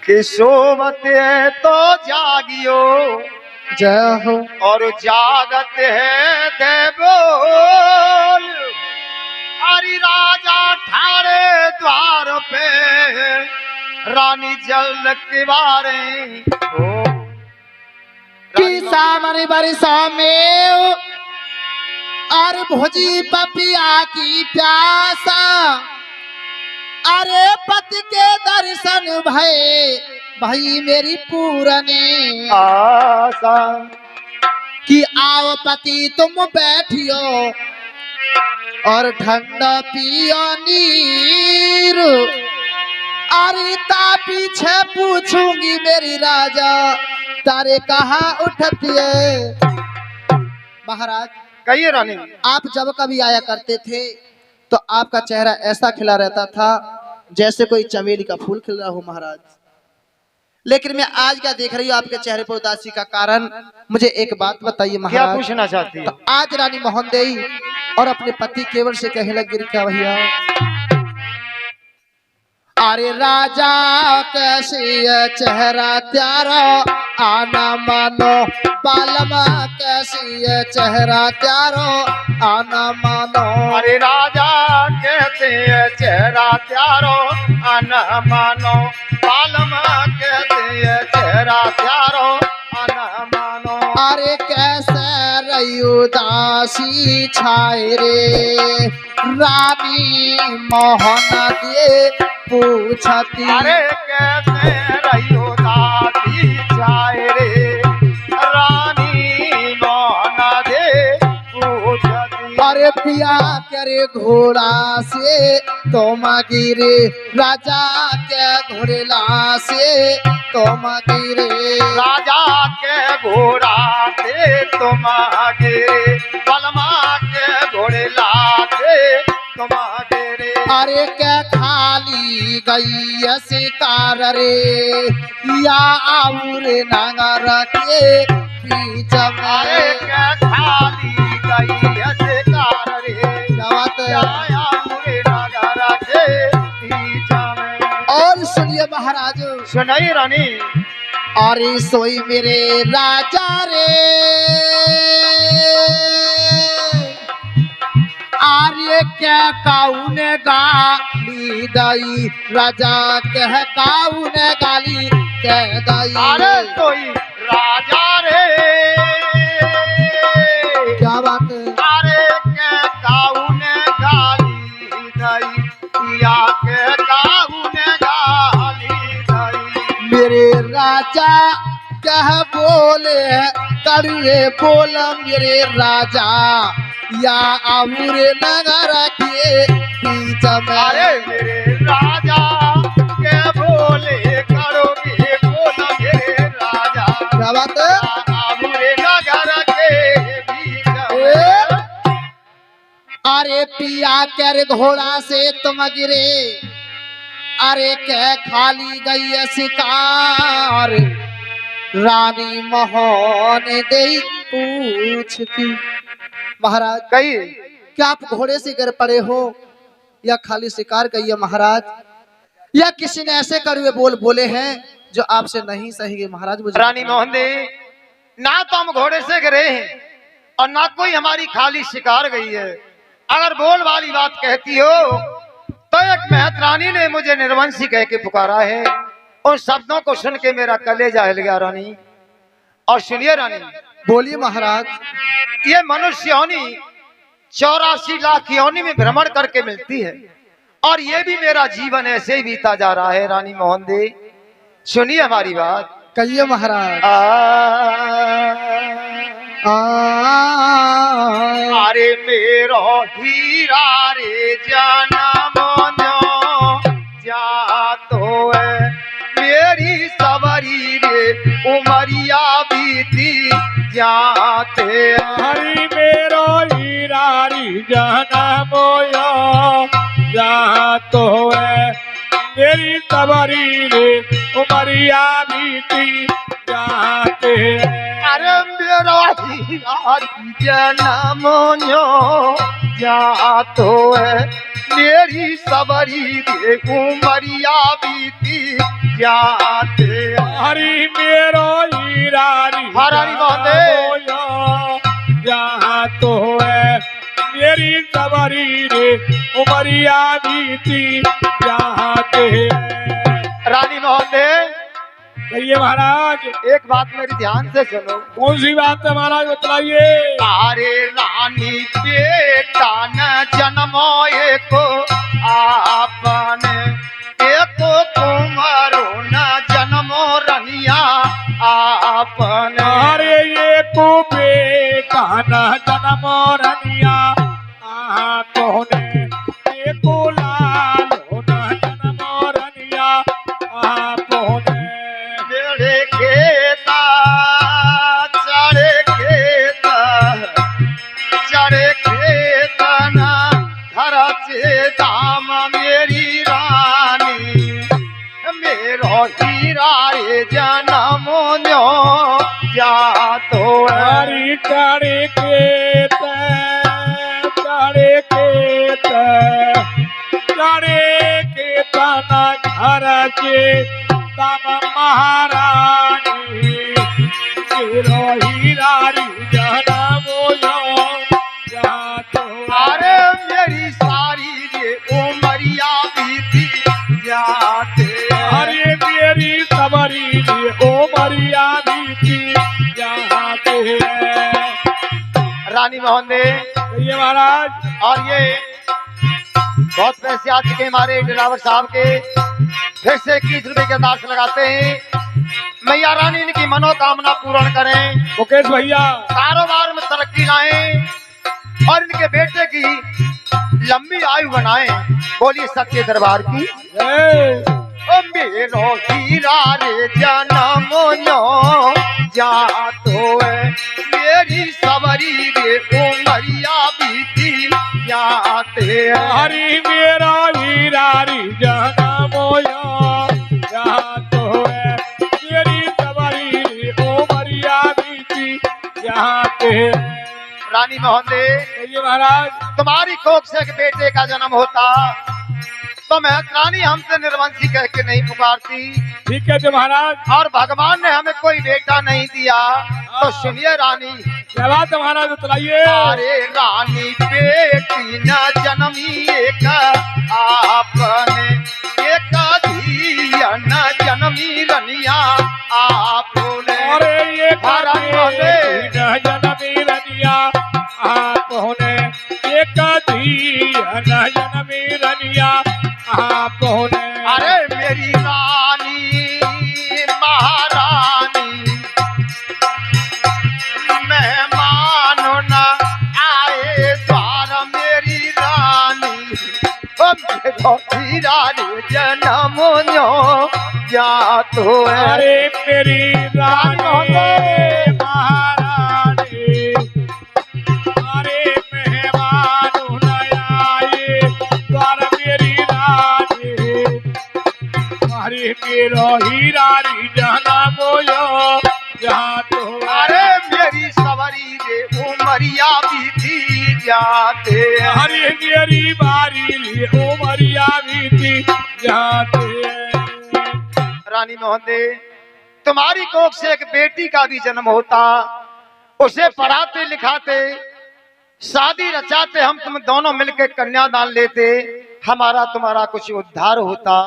कि सोवत है तो जागियो जय हो। और जागत है देवोल। अरे राजा ठाड़े द्वार पे रानी जल किवारे कि सामने बरसा में और भोजी पपिया की प्यासा। अरे पति के दर्शन भय भाई मेरी पूरने आशा कि आओ पति तुम बैठियो और ठंडा पियो नीर। अरे ता पीछे पूछूंगी मेरी राजा तारे कहाँ उठती है। महाराज कहिए रानी। आप जब कभी आया करते थे तो आपका चेहरा ऐसा खिला रहता था जैसे कोई चमेली का फूल खिल रहा हो महाराज। लेकिन मैं आज क्या देख रही हूँ आपके चेहरे पर उदासी का कारण। मुझे एक बात बताइए महाराज। क्या पूछना चाहती है? तो आज रानी मोहनदेई और अपने पति केवल से कहने लगी क्या भैया। अरे राजा कैसे ये चेहरा त्यारा आना मानो बालमा कैसे ये चेहरा त्यारो आना मानो। अरे राजा कैसे है चेहरा त्यारो आना मानो बालमा कैसे है चेहरा त्यारो आना मानो। अरे कैसे रही उदासी छाए रे रानी मोहन दे पूछती। अरे कैसे रही उदासी छाए रे रानी मोहन दे पूछती। अरे पिया करे घोड़ा से तुम गिरे राजा के घोड़ेला से तुम गिरे। राजा के घोड़ा से तुम गिरे बलमा के घोड़े लाते तुम गिरे। अरे क्या खाली गई शिकार रे या आउर नांगर के बीच में। अरे क्या खाली गई शिकार रे या आउर नांगर के बीच में। और सुनिए महाराज। सुनाई रानी। अरे सोई मेरे राजा रे आर्य क्या काउन गाली दाई राजा कह काउन गाली कह दाई। अरे सोई राजा रे क्या बात है। अरे के काउन गाली दई या के काउन गाली दई। मेरे राजा कह बोले कड़वे बोल मेरे राजा या आमुरे नगर के बीच में। अरे मेरे राजा के बोले कड़वे बोल मेरे राजा क्या बात है। आमुरे नगर के बीच में। अरे पिया कर घोड़ा से तुम गिरे अरे क्या खाली गई है शिकार रानी मोहन दे पूछती। महाराज कहिए। क्या आप घोड़े से गिर पड़े हो या खाली शिकार गई है महाराज या किसी ने ऐसे कड़वे बोल बोले हैं जो आपसे नहीं सही है महाराज। मुझे रानी मोहन दे ना तो हम घोड़े से गिरे हैं और ना कोई हमारी खाली शिकार गई है। अगर बोल वाली बात कहती हो तो एक महत रानी ने मुझे निर्वंशी कह के पुकारा है। उन शब्दों को सुन के मेरा कलेजा हिल गया रानी। और सुनिए रानी। बोलिए महाराज। ये मनुष्य योनि 84 लाख योनि में भ्रमण करके मिलती है और ये भी मेरा जीवन ऐसे ही बीता जा रहा है। रानी मोहन दे सुनिए हमारी बात। कहिए महाराज। अरे मेरो हीरा रे जनम जा तो है मेरी सवरी रे उमरिया बीती जाते। हरि मेरो हीरा रे जनम जा तो है मेरी सवरी रे उमरिया बीती जाते। अरे मेरा हीरा जनम जा तो है मेरी सबरी रे उमरिया बीती जाते हरि मेरो हीरारी हरारी बांधे। जहाँ तो है मेरी सबरी रे उमरिया बीती जाते रानी मोहन कहिए महाराज। एक बात मेरी ध्यान से सुनो। कौन सी बात है महाराज बतलाइए। अरे रानी बेटा न जन्मोए को आपने एको कुमारो न जन्मो रनिया आपने। अरे ये को बेटा न जन्म रनिया आपने ये को लालो न जन्म रनिया आपने। बेड़े खेता चढ़े खेता न घर से दाम मेरी रानी मेरो हीरा रे जन्म जा तो हरी चढ़े खेत न घर के तम महारानी मेरो हीरारी जनमो जा तो। अरे मेरी सारी रे उमरिया बीती जाते अरे मेरी सबरी रे उमरिया बीती जाते। रानी मोहन ये महाराज। और ये बहुत पैसे आ चुके हमारे ड्राइवर साहब के, फिर से 21 रुपए के अंदाज लगाते हैं। मैया रानी इनकी मनोकामना पूर्ण करें, मुकेश भैया कारोबार में तरक्की लाएं और इनके बेटे की लंबी आयु बनाएं। बोलिए सच्चे दरबार की। ओ मेरो हीरा रे जन्मो जा तो है मेरी सबरी रे उमरिया बीती जाते हरी मेरा हीरारी जनमो जा तो है मेरी सबरी उमरिया बीती जाते। रानी मोहन ये महाराज। तुम्हारी कोख से एक बेटे का जन्म होता तो महतरानी हमसे निर्वंशी कह के नहीं पुकारती। ठीक है जो महाराज। और भगवान ने हमें कोई बेटा नहीं दिया तो सुनिए रानी। क्या बात है महाराज बतलाइए। अरे रानी बेटी न जन्मी एक आपने एक धिया न जन्मी रनिया आपने। अरे ये महाराज जनमी रनिया आपने एक धिया न जनमी रनिया आपने। अरे मेरी रानी महारानी मेहमान न आए द्वार मेरी रानी ओ मेरो हीरा रे जन्म जा तो है। अरे मेरी रानी महारानी अरे मेहमान न आए द्वार मेरी रानी अरे मेरो हीरारी जनमो जहाँ तो। अरे मेरी सवरी रे उमरिया बीती जाते अरे मेरी बारी रे उमरिया बीती जाते। रानी मोहन तुम्हारी कोख से एक बेटी का भी जन्म होता, उसे पढ़ाते लिखाते शादी रचाते, हम तुम दोनों मिलकर कन्यादान लेते, हमारा तुम्हारा कुछ उद्धार होता।